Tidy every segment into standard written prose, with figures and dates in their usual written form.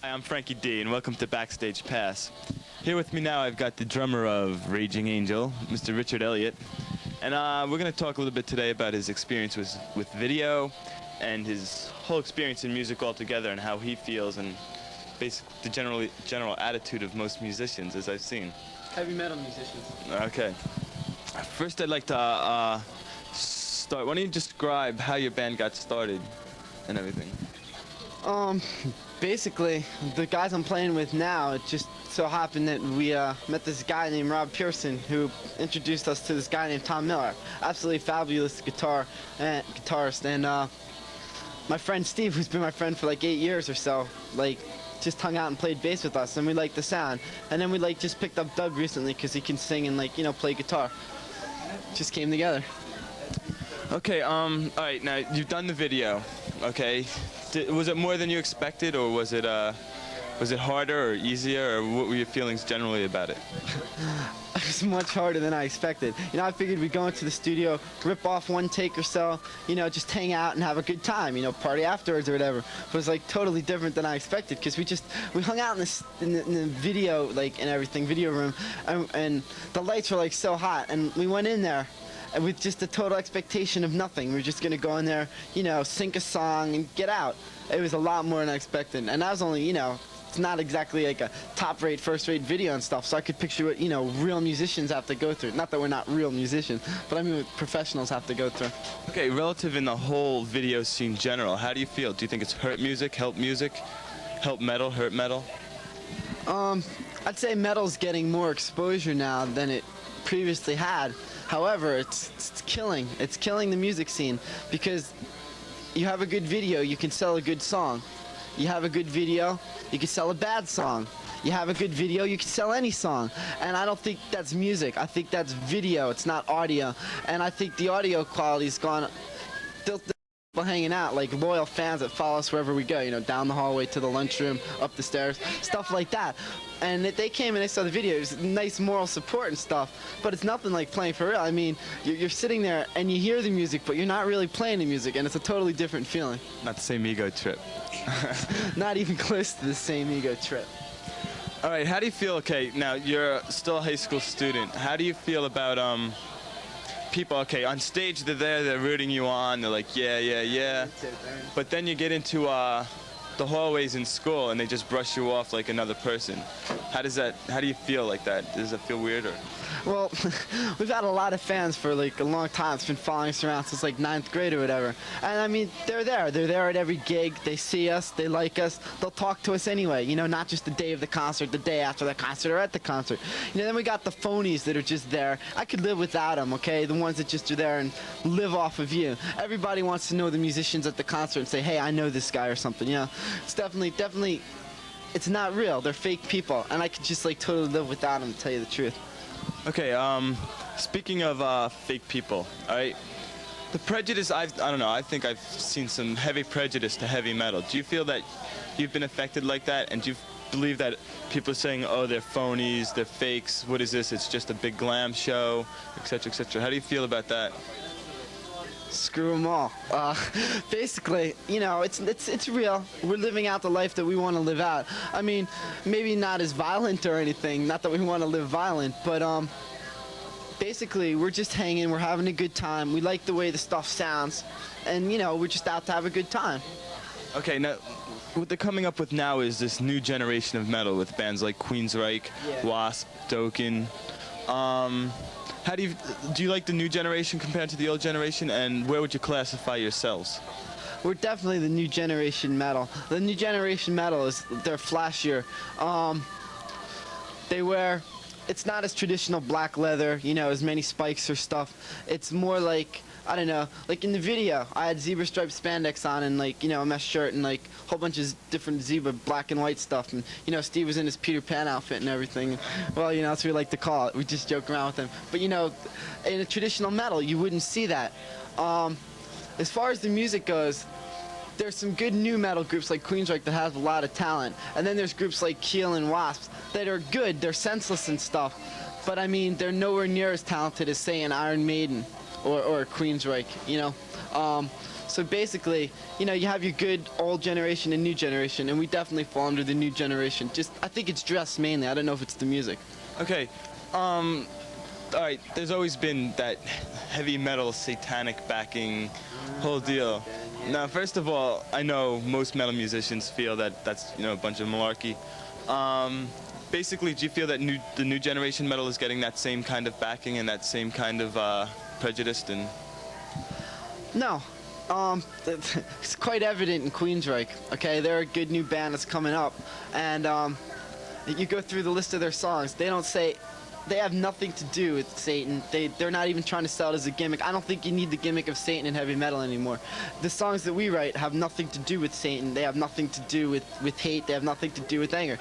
Hi, I'm Frankie D, and welcome to Backstage Pass. Here with me now, I've got the drummer of Raging Angel, Mr. Richard Elliott, and we're going to talk a little bit today about his experience with video and his whole experience in music altogether and how he feels and basically the general attitude of most musicians, as I've seen. Heavy metal musicians. Okay. First, I'd like to start. Why don't you describe how your band got started and everything? Basically, the guys I'm playing with now, it just so happened that we met this guy named Rob Pearson who introduced us to this guy named Tom Miller. Absolutely fabulous guitarist. And my friend Steve, who's been my friend for like 8 years or so, just hung out and played bass with us, and we liked the sound. And then we just picked up Doug recently because he can sing and play guitar. Just came together. Okay, all right, now you've done the video, okay? Was it more than you expected, or was it harder or easier, or what were your feelings generally about it? It was much harder than I expected. I figured we'd go into the studio, rip off one take or so, just hang out and have a good time, party afterwards or whatever. But it was totally different than I expected, because we hung out in the video, and everything, video room, and the lights were so hot, and we went in there and with just a total expectation of nothing. We were just gonna go in there, sing a song and get out. It was a lot more than I expected, and that was only, it's not exactly like a top-rate, first-rate video and stuff, so I could picture what, real musicians have to go through. Not that we're not real musicians, but I mean what professionals have to go through. Okay, relative in the whole video scene general, how do you feel? Do you think it's hurt music, help metal, hurt metal? I'd say metal's getting more exposure now than it previously had. However, it's killing the music scene, because you have a good video, you can sell a good song. You have a good video, you can sell a bad song. You have a good video, you can sell any song. And I don't think that's music. I think that's video. It's not audio. And I think the audio quality's gone. People hanging out, like loyal fans that follow us wherever we go, down the hallway to the lunchroom, up the stairs, stuff like that. And they came and they saw the video. It was nice moral support and stuff, but it's nothing like playing for real. I mean, you're sitting there and you hear the music, but you're not really playing the music, and it's a totally different feeling. Not the same ego trip. Not even close to the same ego trip. All right, how do you feel, okay, now you're still a high school student. How do you feel about people, okay, on stage they're rooting you on, they're like, yeah. But then you get into the hallways in school and they just brush you off like another person. How do you feel like that? Does it feel weird, or? Well, we've had a lot of fans for a long time. It's been following us around since 9th grade or whatever. And I mean, they're there at every gig. They see us, they like us, they'll talk to us anyway, not just the day of the concert, the day after the concert, or at the concert. Then we got the phonies that are just there. I could live without them, okay? The ones that just are there and live off of you. Everybody wants to know the musicians at the concert and say, hey, I know this guy or something, It's definitely, it's not real. They're fake people, and I could just totally live without them, to tell you the truth. Okay, speaking of fake people, all right, the prejudice, I don't know, I think I've seen some heavy prejudice to heavy metal. Do you feel that you've been affected like that, and do you believe that people are saying, oh, they're phonies, they're fakes, what is this, it's just a big glam show, etc., etc.? How do you feel about that? Screw them all. Basically, it's real. We're living out the life that we want to live out. I mean, maybe not as violent or anything, not that we want to live violent, but basically, we're just hanging, we're having a good time, we like the way the stuff sounds, and, we're just out to have a good time. Okay, now, what they're coming up with now is this new generation of metal with bands like Queensryche, Wasp, Dokken. How do you like the new generation compared to the old generation, and where would you classify yourselves? We're definitely the new generation metal. The new generation metal they're flashier. It's not as traditional black leather, as many spikes or stuff. It's more like, I don't know, like in the video, I had zebra striped spandex on and a mesh shirt and a whole bunch of different zebra black and white stuff. And, Steve was in his Peter Pan outfit and everything. Well, that's what we like to call it. We just joke around with him. But, in a traditional metal, you wouldn't see that. As far as the music goes, there's some good new metal groups like Queensryche that have a lot of talent. And then there's groups like Keel and Wasps that are good. They're senseless and stuff. But, I mean, they're nowhere near as talented as, say, an Iron Maiden or Queensryche, So So basically, you know, you have your good old generation and new generation, and we definitely fall under the new generation. Just, I think it's dress mainly. I don't know if it's the music. Okay, all right, there's always been that heavy metal satanic backing whole deal. Now, first of all, I know most metal musicians feel that that's, you know, a bunch of malarkey. Basically, do you feel that the new generation metal is getting that same kind of backing and that same kind of prejudice? And No. It's quite evident in Queensryche. Okay, they're a good new band that's coming up, and you go through the list of their songs. They have nothing to do with Satan. They're not even trying to sell it as a gimmick. I don't think you need the gimmick of Satan in heavy metal anymore. The songs that we write have nothing to do with Satan. They have nothing to do with hate. They have nothing to do with anger.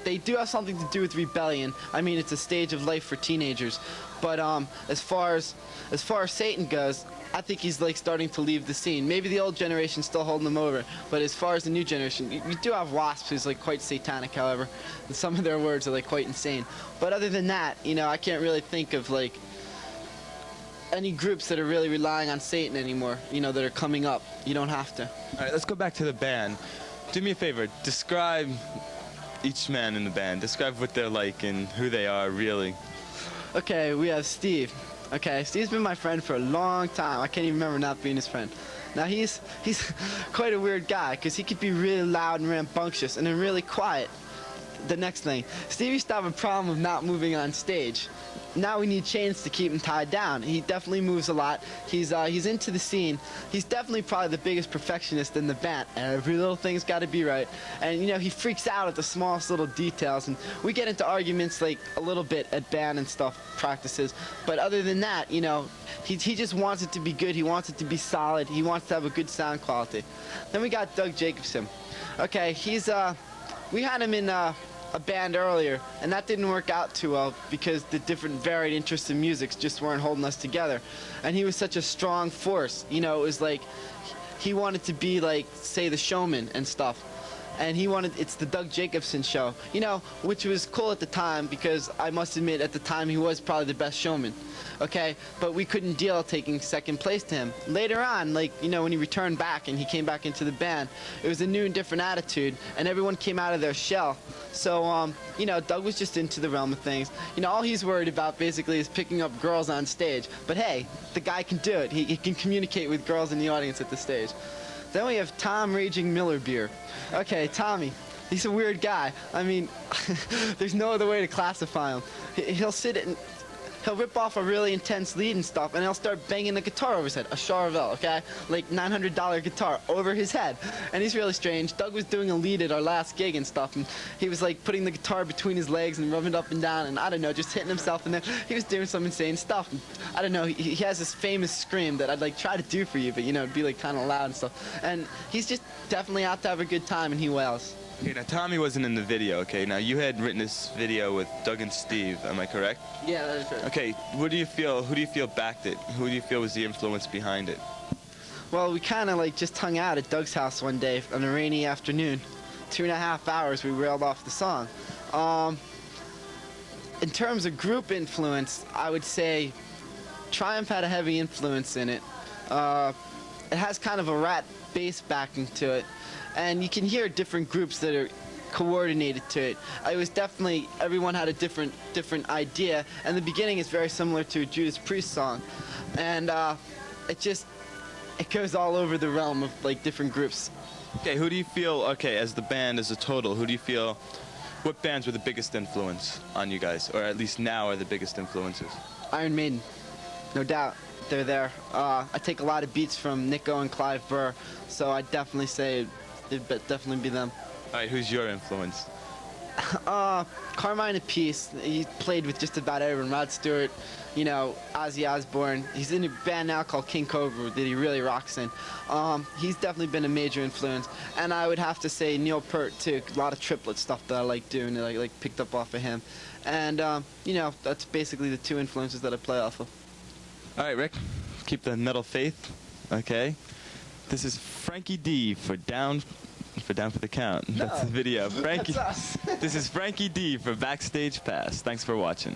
They do have something to do with rebellion. I mean, it's a stage of life for teenagers. But as far as Satan goes, I think he's like starting to leave the scene. Maybe the old generation's still holding them over, but as far as the new generation, you do have Wasp, who's like quite satanic, however, and some of their words are like quite insane. But other than that, you know, I can't really think of like any groups that are really relying on Satan anymore, you know, that are coming up. You don't have to. all right, let's go back to the band. Do me a favor, describe each man in the band. Describe what they're like and who they are really. Okay, we have Steve. Okay, Steve's been my friend for a long time. I can't even remember not being his friend. Now he's quite a weird guy because he could be really loud and rambunctious and then really quiet. The next thing, Steve used to have a problem of not moving on stage. Now we need chains to keep him tied down. He definitely moves a lot. He's into the scene. He's definitely probably the biggest perfectionist in the band. Every little thing's got to be right. And you know, he freaks out at the smallest little details. And we get into arguments like a little bit at band and stuff practices. But other than that, you know, he just wants it to be good. He wants it to be solid. He wants to have a good sound quality. Then we got Doug Jacobson. Okay, we had him in a band earlier, and that didn't work out too well because the different varied interests in music just weren't holding us together. And he was such a strong force. You know, it was like he wanted to be like, say, the showman and stuff. And it's the Doug Jacobson show, you know, which was cool at the time because I must admit at the time he was probably the best showman, okay? But we couldn't deal taking second place to him. Later on, like, you know, when he returned back and he came back into the band, it was a new and different attitude and everyone came out of their shell. So, you know, Doug was just into the realm of things. You know, all he's worried about basically is picking up girls on stage. But hey, the guy can do it. He can communicate with girls in the audience at the stage. Then we have Tom Raging Millerbeer. Okay, Tommy, he's a weird guy. I mean, there's no other way to classify him. He'll rip off a really intense lead and stuff, and he'll start banging the guitar over his head, a Charvel, okay? Like $900 guitar over his head. And he's really strange. Doug was doing a lead at our last gig and stuff, and he was like putting the guitar between his legs and rubbing it up and down, and I don't know, just hitting himself, and then he was doing some insane stuff. And I don't know, he has this famous scream that I'd like try to do for you, but you know, it'd be like kind of loud and stuff. And he's just definitely out to have a good time, and he wails. Okay, now Tommy wasn't in the video, okay? Now you had written this video with Doug and Steve, am I correct? Yeah, that is right. Okay, who do you feel backed it? Who do you feel was the influence behind it? Well, we kind of like just hung out at Doug's house one day on a rainy afternoon. 2.5 hours we railed off the song. In terms of group influence, I would say Triumph had a heavy influence in it. It has kind of a Rat bass backing to it. And you can hear different groups that are coordinated to it. It was definitely, everyone had a different idea, and the beginning is very similar to a Judas Priest song. And it goes all over the realm of like different groups. Okay, who do you feel, okay, as the band as a total, who do you feel, what bands were the biggest influence on you guys, or at least now are the biggest influences? Iron Maiden, no doubt. They're there. I take a lot of beats from Nico and Clive Burr, so I'd definitely say it'd definitely be them. All right, who's your influence? Carmine Appice. He played with just about everyone. Rod Stewart, you know, Ozzy Osbourne. He's in a band now called King Cobra that he really rocks in. He's definitely been a major influence. And I would have to say Neil Peart too. A lot of triplet stuff that I like doing, that I like picked up off of him. And you know, that's basically the two influences that I play off of. All right, Rick, keep the metal faith, okay? This is Frankie D for Down for the Count. No, that's the video. Frankie. That's us. This is Frankie D for Backstage Pass. Thanks for watching.